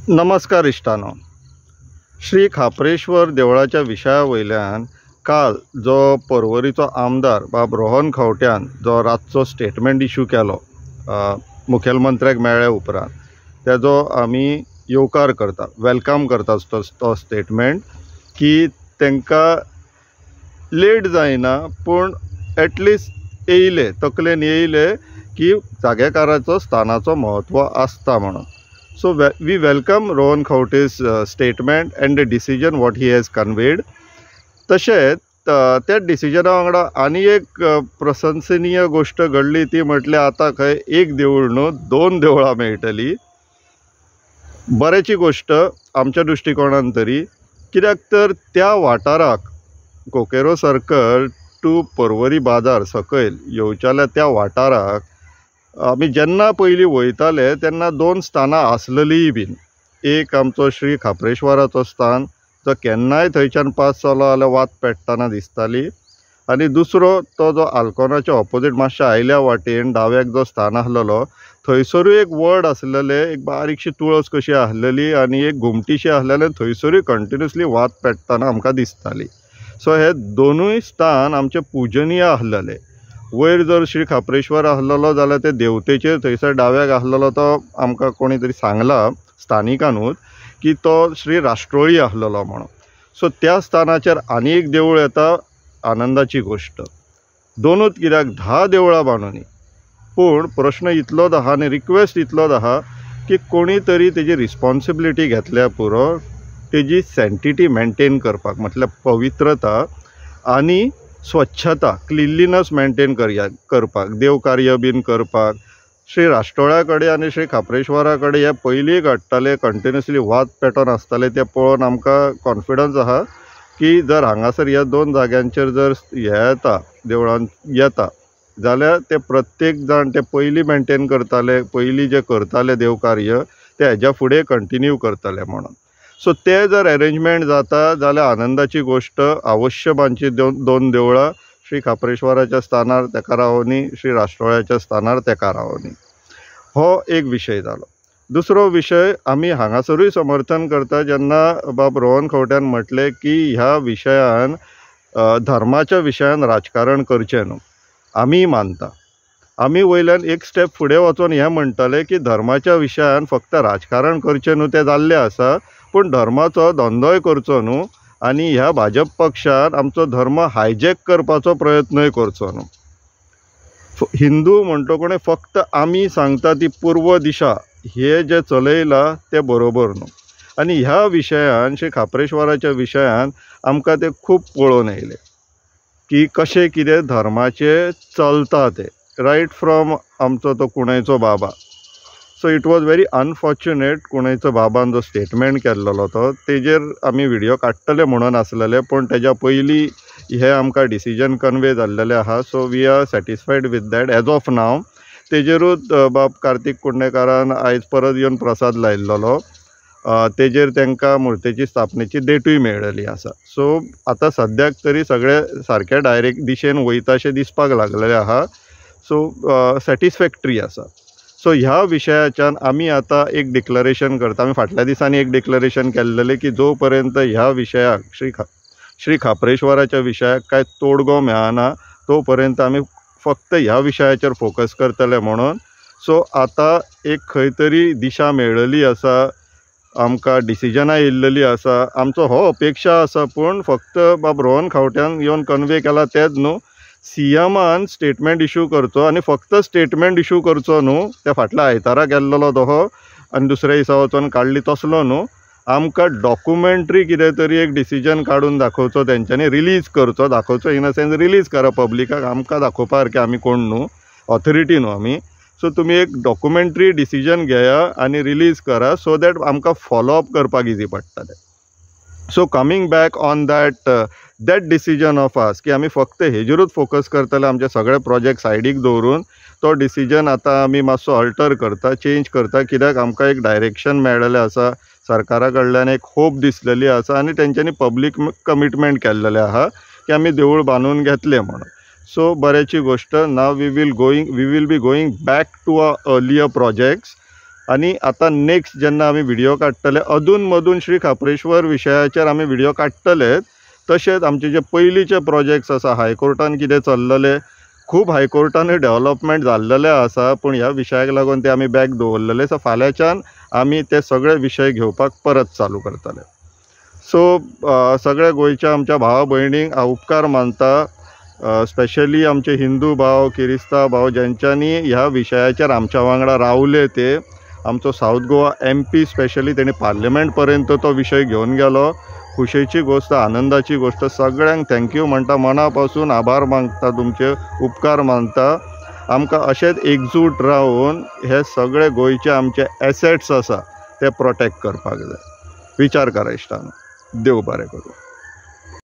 नमस्कार इश्टानो. श्री खापरेश्वर देवळाच्या विशया वयल्यान काल जो पर्वरीचो आमदार बाब रोहन खंवट्यान जो रातचो स्टेटमेंट इश्यू केलो मुखेलमंत्र्याक मेळ्ळे उपरांत तेजो आमी येवकार करता, वेलकम करता तो स्टेटमेंट की तांकां लेट जायना पूण एटलिस्ट येयले, तकलेन येयले की जागेकाराचो स्थानाचो महत्व आसता म्हणून. So we welcome Rohan Khawte's statement and the decision what he has conveyed. तशेंच त्या डिसिजना वांगडा आनी एक प्रशंसनीय गोष्ट घडली ती म्हटल्यार आतां खंय एक देवूळ न्हू दोन देवळां मेळटलीं. बऱ्याची गोष्ट आमच्या दृश्टिकोनान तरी, कित्याक तर त्या वाठाराक कोकेरो सर्कल टू पर्वरी बाजार सकयल येवच्याल्या त्या वाठाराक आमी जेन्ना पयलीं वयताले तेन्ना दोन स्थानां आसलेलीं बीन. एक आमचो श्री खापरेश्वराचो स्थान जो केन्नाय थंयच्यान पास जालो जाल्यार वाट पेट्टना दिसताली, आनी दुसरो तो जो आल्कोनाच्या ऑपोजीट मातशा आयल्या वाटेन दाव्याक जो स्थान आसलेलो थंयसरूय एक वड आसलेले, एक बारीकशी तुळस कशी आसलेली आनी एक घुमटीशी आसलेले, थंयसरूय कंटिन्युअसली वाट पेट्टना आमकां दिसताली. सो हे दोनूय स्थान आमचे पुजनीय आसलेले. वयर जर श्री खापरेश्वर आसलेलो जाल्यार ते देवतेचेर थंयसर दाव्याक आसलेलो तो आमकां कोणी तरी सांगला स्थानिकांनूच की तो श्री राष्ट्रोळी आसलेलो म्हणून. सो त्या स्थानाचेर आनी एक देवूळ येता, आनंदाची गोष्ट. दोनूच कित्याक 10 देवळां बांदुनी, पूण प्रश्न इतलोच आहा आनी रिक्वेस्ट इतलोच आहा की कोणी तरी तेजी रिस्पॉन्सिबिलिटी घेतल्या पुरो तेजी सँटिटी मेंटेन करपाक, म्हटल्यार पवित्रता आनी स्वच्छता, क्लिनलीनस मेंटेन करपाक, देवकार्य बीन करपाक. श्री राष्ट्रोळ्या कडेन आनी श्री खापरेश्वरा कडेन हे पयलीं घडटाले, कंटिन्युअसली वाद पेटोवन आसताले, ते पळोवन आमकां कॉन्फिडन्स आहा की जर हांगासर ह्या दोन जाग्यांचेर जर हे येता, देवळान येता जाल्यार ते प्रत्येक जाण ते पयलीं मेंटेन करताले, पयलीं जे करताले देवकार्य ते हेज्या फुडें कंटिन्यू करतले म्हणून. सो ते जर अरेंजमेंट जाता जाल्यार आनंदाची गोष्ट. अवश्य बांदची दोन देवळां, श्री खापरेश्वराच्या स्थानार तेका रावोनी, श्री राष्ट्रोळ्याच्या स्थानार तेका रावोनी. हो एक विशय जालो. दुसरो विशय आमी हांगासरूय समर्थन करता जेन्ना बाब रोहन खंवट्यान म्हटलें की ह्या विशयान धर्माच्या विशयान राजकारण करचें न्हू. आमी मानता, आमी वयल्यान एक स्टेप फुडें वचून हें म्हणटाले की धर्माच्या विशयान फक्त राजकारण करचें न्हू, तें जाल्लें आसा, पूण धर्माचो धंदोय करचो न्हू आनी ह्या भाजप पक्षान आमचो धर्म हायजॅक करपाचो प्रयत्नय करचो न्हू. हिंदू म्हणटकूच फक्त आमी सांगता ती पूर्व दिशा हे जे चलयलां तें बरोबर न्हू. आनी ह्या विशयान श्री खापरेश्वराच्या विशयान आमकां ते खूब पळोवन येयले की कशें कितें धर्माचें चलता तें, रायट फ्रॉम आमचो तो कुणयचो बाबा. So it was very unfortunate कुणयचो बाबान जो स्टेटमेंट केल्लो तो तेजेर आमी व्हिडियो काडटले म्हणून आसलेले, पूण तेज्या पयलीं हे आमकां डिसिजन कन्वे जाल्लेले आहा. So we are satisfied with that as of now. तेजेरूच बाब कार्तिक कुंडेकारान आयज परत येवन प्रसाद लायिल्लो, तेजेर तांकां मुर्तेची स्थापनेची डेटूय मेळिल्ली आसा. सो आतां सद्याक तरी सगळें सारकें डायरेक्ट दिशेन वयताशें दिसपाक लागलेलें आहा. सो सॅटिस्फॅक्टरी आसा. सो ह्या विशयाच्यान आमी आतां एक डिक्लरेशन करता. आमी फाटल्या दिसांनी एक डिक्लरेशन केल्लेलें की जो पर्यंत ह्या विशयाक श्री खापरेश्वराच्या विशयाक कांय तोडगो मेळना तो पर्यंत आमी फक्त ह्या विशयाचेर फोकस करतले म्हणून. सो आतां एक खंय तरी दिशा मेळिल्ली आसा, आमकां डिसिजनां येयल्लेलीं आसा. आमचो हो अपेक्षा आसा, पूण फक्त बाब रोहन खंवट्यान येवन कन्वे केला तेंच न्हू, सीएमान स्टेटमेंट इश्यू करचो आनी फक्त स्टेटमेंट इश्यू करचो न्हू, त्या फाटल्या आयतारा गेल्लो दोहो आनी दुसऱ्या दिसा वचून काडली तसलो न्हू. आमकां डॉक्युमेंटरी कितें तरी एक डिसिजन काडून दाखोवचो, तेंच्यांनी रिलीज करचो, दाखोवचो इन अ सेन्स रिलीज करा पब्लिकाक, आमकां दाखोवपा सारकें आमी कोण न्हू, ऑथॉरिटी न्हू आमी. सो तुमी एक डॉक्युमेंटरी डिसिजन घेया आनी रिलीज करा सो दॅट आमकां फॉलोअप करपाक इजी पडटलें. So coming back on that decision of us की आमी फक्त हेजेरूच फोकस करतले, आमचे सगळे प्रोजेक्ट सायडीक दवरून तो डिसिजन आतां आमी मातसो अल्टर करता, चेंज करता, कित्याक आमकां एक डायरेक्शन मेळिल्लें आसा, सरकारा कडल्यान एक होप दिसलेली आसा आनी तेंच्यांनी पब्लीक कमिटमेंट केल्लेलें आहा की आमी देवूळ बांदून घेतलें म्हणून. सो बऱ्याची गोष्ट. Now we will be going back to our earlier projects आनी आतां नेक्स्ट जेन्ना आमी व्हिडिओ काडटले अधून मधून श्री खापरेश्वर विशयाचेर आमी व्हिडिओ काडटलेच। तशेंच आमचे जे पयलींचे प्रोजेक्ट्स आसा हायकोर्टान कितें चल्लेले, खूब हायकोर्टानूय डेव्हलपमेंट जाल्लेले आसा, पूण ह्या विशयाक लागून ते आमी बॅक दवरलेले। सो फाल्यांच्यान आमी ते सगळे विशय घेवपाक परत चालू करतले। सो सगळे गोंयच्या आमच्या भावा भयणींक हांव उपकार मानता, स्पेशली आमचे हिंदू भाव, किरिस्तांव भाव जेंच्यांनी ह्या विशयाचेर आमच्या वांगडा रावले ते। आमचो साऊथ गोवा MP स्पेशली तेणी पार्लिमेंट पर्यंत तो विशय घेवन गेलो। खुशेची गोष्ट, आनंदाची गोष्ट। सगळ्यांक थँक्यू म्हणटा, मना पासून आभार मागता, तुमचे उपकार मानता। आमकां अशेंच एकजूट रावन हे सगळे गोंयचे आमचे एसेट्स आसा ते प्रोटेक्ट करपाक जाय। विचार करा इश्टानो, देव बरें करूं।